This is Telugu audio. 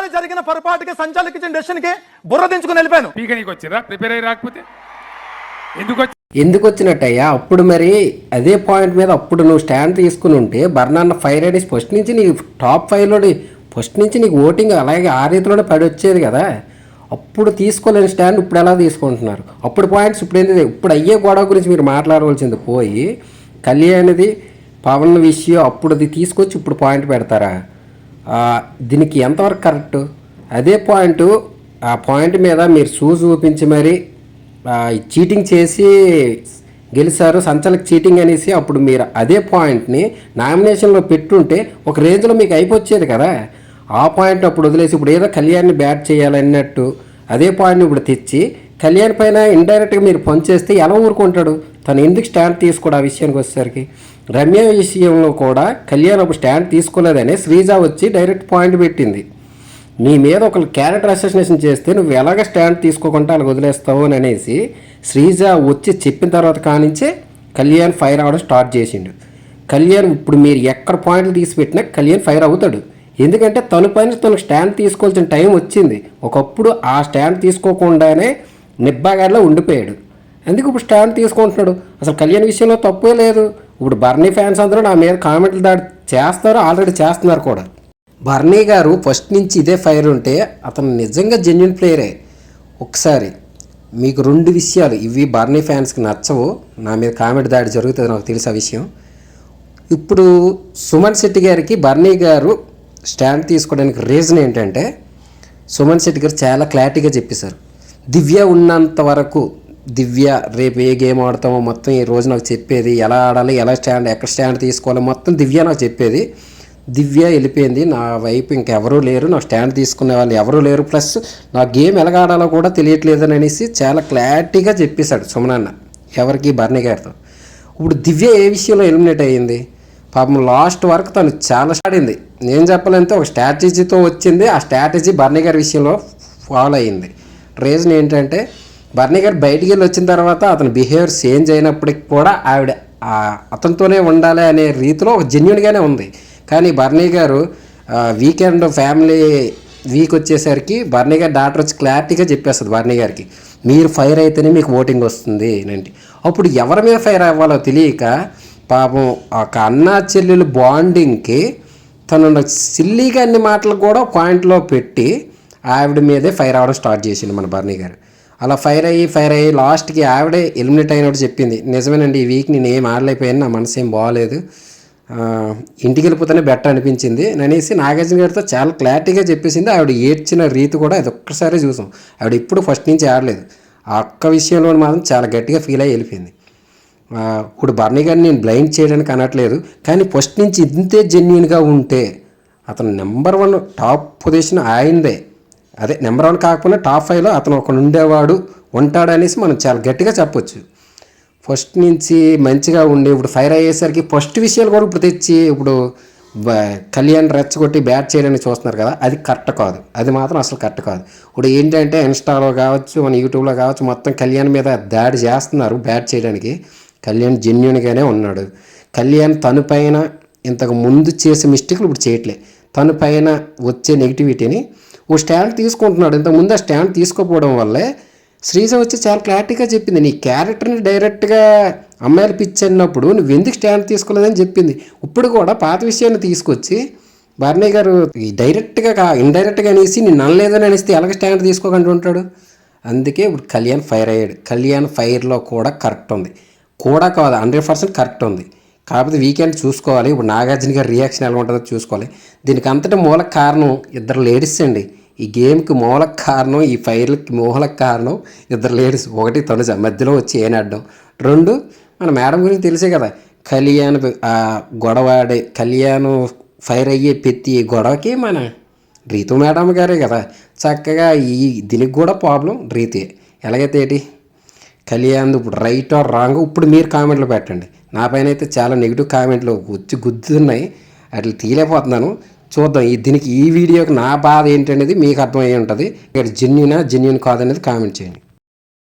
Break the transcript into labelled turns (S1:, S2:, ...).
S1: ఒకసారి జరిగిన పొరపాటుకి సంచాలకి ఇచ్చిన డెసిషన్ కి బుర్ర దించుకుని వెళ్ళిపోయాను.
S2: ప్రిపేర్ అయ్యి రాకపోతే
S3: ఎందుకు వచ్చినట్టయ్యా? అప్పుడు మరి అదే పాయింట్ మీద అప్పుడు నువ్వు స్టాండ్ తీసుకుని ఉంటే బర్నాన్న ఫైర్ ఐడీస్ ఫస్ట్ నుంచి నీకు టాప్ 5లో ఫస్ట్ నుంచి నీకు ఓటింగ్ అలాగే ఆ రీతిలోనే పడి వచ్చేది కదా. అప్పుడు తీసుకోలేని స్టాండ్ ఇప్పుడు ఎలా తీసుకుంటున్నారు? అప్పుడు పాయింట్స్ ఇప్పుడు ఏంటి? ఇప్పుడు అయ్యే గొడవ గురించి మీరు మాట్లాడవలసింది పోయి కళ్యాణ్ది పవన్ విషయం అప్పుడుది తీసుకొచ్చి ఇప్పుడు పాయింట్ పెడతారా? దీనికి ఎంతవరకు కరెక్ట్? అదే పాయింట్ ఆ పాయింట్ మీద మీరు చూపించి మరి చీటింగ్ చేసి గెలిచారు, సంచలకి చీటింగ్ అనేసి అప్పుడు మీరు అదే పాయింట్ని నామినేషన్లో పెట్టుంటే ఒక రేంజ్లో మీకు అయిపోచ్చేది కదా. ఆ పాయింట్ అప్పుడు వదిలేసి ఇప్పుడు ఏదో కళ్యాణ్ని బ్యాట్ చేయాలన్నట్టు అదే పాయింట్ని ఇప్పుడు తెచ్చి కళ్యాణ్ పైన ఇండైరెక్ట్గా మీరు పనిచేస్తే ఎలా ఊరుకుంటాడు? తను ఎందుకు స్టాండ్ తీసుకోడు? ఆ విషయానికి వచ్చేసరికి రమ్య విషయంలో కూడా కళ్యాణ్ అప్పుడు స్టాండ్ తీసుకోలేదని శ్రీజ వచ్చి డైరెక్ట్ పాయింట్ పెట్టింది. నీ మీద ఒకరు క్యారెక్టర్ అసోసినేషన్ చేస్తే నువ్వు ఎలాగ స్టాండ్ తీసుకోకుండా అలా వదిలేస్తావు అని అనేసి శ్రీజ వచ్చి చెప్పిన తర్వాత కానించే కళ్యాణ్ ఫైర్ అవ్వడం స్టార్ట్ చేసిండు. కళ్యాణ్ ఇప్పుడు మీరు ఎక్కడ పాయింట్లు తీసిపెట్టినా కళ్యాణ్ ఫైర్ అవుతాడు. ఎందుకంటే తన పైన తనకు స్టాండ్ తీసుకోవాల్సిన టైం వచ్చింది. ఒకప్పుడు ఆ స్టాండ్ తీసుకోకుండానే నిబ్బాగాడిలో ఉండిపోయాడు. అందుకు ఇప్పుడు స్టాండ్ తీసుకుంటున్నాడు. అసలు కళ్యాణ్ విషయంలో తప్పే లేదు. ఇప్పుడు బర్నీ ఫ్యాన్స్ అందరూ నా మీద కామెంట్లు దాడి చేస్తారు, ఆల్రెడీ చేస్తున్నారు కూడా. బర్నీ గారు ఫస్ట్ నుంచి ఇదే ఫైర్ ఉంటే అతను నిజంగా జెన్యున్ ప్లేయరే. ఒకసారి మీకు 2 విషయాలు ఇవి బర్నీ ఫ్యాన్స్కి నచ్చవు, నా మీద కామెంట్ దాడి జరుగుతుంది నాకు తెలుసు ఆ విషయం. ఇప్పుడు సుమన్ శెట్టి గారికి బర్నీ గారు స్టాండ్ తీసుకోవడానికి రీజన్ ఏంటంటే సుమన్ శెట్టి గారు చాలా క్లారిటీగా చెప్పేశారు. దివ్య ఉన్నంత వరకు దివ్య రేపు ఏ గేమ్ ఆడతామో మొత్తం ఈ రోజు నాకు చెప్పేది, ఎలా ఆడాలి, ఎలా స్టాండ్, ఎక్కడ స్టాండ్ తీసుకోవాలి మొత్తం దివ్య నాకు చెప్పేది. దివ్య వెళ్ళిపోయింది, నా వైపు ఇంకెవరూ లేరు, నా స్టాండ్ తీసుకునే వాళ్ళు ఎవరూ లేరు, ప్లస్ నా గేమ్ ఎలా ఆడాలో కూడా తెలియట్లేదని అనేసి చాలా క్లారిటీగా చెప్పేశాడు సుమనన్న ఎవరికి? బర్నీ గారితో. ఇప్పుడు దివ్య ఏ విషయంలో ఎలిమినేట్ అయ్యింది? పాపం లాస్ట్ వరకు తను చాలా ఆడింది. నేను చెప్పాలంటే ఒక స్ట్రాటజీతో వచ్చింది. ఆ స్ట్రాటజీ బర్నీ గారి విషయంలో ఫాలో అయ్యింది. రీజన్ ఏంటంటే బర్నీ గారు బయటికి వెళ్ళి వచ్చిన తర్వాత అతని బిహేవియర్ చేంజ్ అయినప్పటికి కూడా ఆవిడ అతనితోనే ఉండాలి అనే రీతిలో ఒక జెన్యున్గానే ఉంది. కానీ బర్నీ గారు వీకెండ్ ఫ్యామిలీ వీక్ వచ్చేసరికి బర్నీ గారి డాక్టర్ వచ్చి క్లారిటీగా చెప్పేస్తుంది బర్నీ గారికి, మీరు ఫైర్ అయితేనే మీకు ఓటింగ్ వస్తుంది అంటే. అప్పుడు ఎవరి మీద ఫైర్ అవ్వాలో తెలియక పాపం ఒక అన్నా చెల్లెలు బాండింగ్కి తను సిల్లీగా అన్ని మాటలు కూడా పాయింట్లో పెట్టి ఆవిడ మీదే ఫైర్ అవ్వడం స్టార్ట్ చేసింది మన బర్నీ గారు. అలా ఫైర్ అయ్యి లాస్ట్కి ఆవిడే ఎలిమినేట్ అయినట్టు చెప్పింది. నిజమేనండి, ఈ వీక్ నేను ఏం ఆడలేకపోయాను, నా మనసు ఏం బాగాలేదు, ఇంటికి వెళ్ళిపోతేనే బెటర్ అనిపించింది అనేసి నాగార్జున గారితో చాలా క్లారిటీగా చెప్పేసింది. ఆవిడ ఏడ్చిన రీతి కూడా అది ఒక్కసారి చూసాం. ఆవిడ ఇప్పుడు ఫస్ట్ నుంచి ఆడలేదు. ఆ ఒక్క విషయంలో మాత్రం చాలా గట్టిగా ఫీల్ అయ్యి వెళ్ళిపోయింది. ఇప్పుడు బర్నీ గారిని నేను బ్లైండ్ చేయడానికి అనట్లేదు, కానీ ఫస్ట్ నుంచి ఇంతే జెన్యున్గా ఉంటే అతను నెంబర్ 1 టాప్ పొజిషన్ ఆయనదే. అదే నెంబర్ 1 కాకపోయినా టాప్ 5లో అతను ఒకడు ఉండేవాడు, ఉంటాడు అనేసి మనం చాలా గట్టిగా చెప్పొచ్చు. ఫస్ట్ నుంచి మంచిగా ఉండి ఇప్పుడు ఫైర్ అయ్యేసరికి ఫస్ట్ విషయాలు కూడా ఇప్పుడు తెచ్చి ఇప్పుడు కళ్యాణ్ రెచ్చగొట్టి బ్యాట్ చేయడానికి చూస్తున్నారు కదా, అది కరెక్ట్ కాదు. అది మాత్రం అసలు కరెక్ట్ కాదు. ఇప్పుడు ఏంటంటే ఇన్స్టాలో కావచ్చు, మన యూట్యూబ్లో కావచ్చు, మొత్తం కళ్యాణ్ మీద దాడి చేస్తున్నారు బ్యాట్ చేయడానికి. కళ్యాణ్ జెన్యున్గానే ఉన్నాడు. కళ్యాణ్ తన పైన ఇంతకు ముందు చేసే మిస్టేక్లు ఇప్పుడు చేయట్లే. తన పైన వచ్చే నెగిటివిటీని ఓ స్టాండ్ తీసుకుంటున్నాడు. ఇంతకుముందు ఆ స్టాండ్ తీసుకోపోవడం వల్లే శ్రీజ వచ్చి చాలా క్లారిటీగా చెప్పింది, నీ క్యారెక్టర్ని డైరెక్ట్గా అమ్మాయిలు పిచ్చి అన్నప్పుడు నువ్వు ఎందుకు స్టాండ్ తీసుకోలేదని చెప్పింది. ఇప్పుడు కూడా పాత విషయాన్ని తీసుకొచ్చి బర్నీ గారు డైరెక్ట్గా ఇండైరెక్ట్గా అనేసి నేను అనలేదని అనేస్తే ఎలాగ స్టాండ్ తీసుకోకుండా ఉంటాడు. అందుకే ఇప్పుడు కళ్యాణ్ ఫైర్ అయ్యాడు. కళ్యాణ్ ఫైర్లో కూడా కరెక్ట్ ఉంది, కూడా కాదు 100% కరెక్ట్ ఉంది. కాకపోతే వీకెండ్ చూసుకోవాలి. ఇప్పుడు నాగార్జున గారి రియాక్షన్ ఎలా ఉంటుందో చూసుకోవాలి. దీనికి అంతటా మూల కారణం 2 లేడీస్ అండి. ఈ గేమ్కి మూల కారణం, ఈ ఫైర్లకి మూల కారణం 2 లేడీస్. 1 తనుజ మధ్యలో వచ్చి ఏనాడడం, 2 మన మేడం గురించి తెలిసే కదా, కళ్యాణ్ గొడవాడే కళ్యాణ్ ఫైర్ అయ్యే ప్రతి గొడవకి మన రీతు మేడం గారే కదా చక్కగా. దీనికి కూడా ప్రాబ్లం రీతే. ఎలాగైతే ఏంటి కళ్యాణ్ ఇప్పుడు రైట్ ఆర్ రాంగ్ ఇప్పుడు మీరు కామెంట్లు పెట్టండి. నా పైన అయితే చాలా నెగిటివ్ కామెంట్లు వచ్చి గుద్దుతున్నాయి, అట్లా తీయలేకపోతున్నాను. చూద్దాం దీనికి ఈ వీడియోకి నా బాధ ఏంటనేది మీకు అర్థమయ్యి ఉంటుంది. ఇక్కడ జెన్యున్ కాదనేది కామెంట్ చేయండి.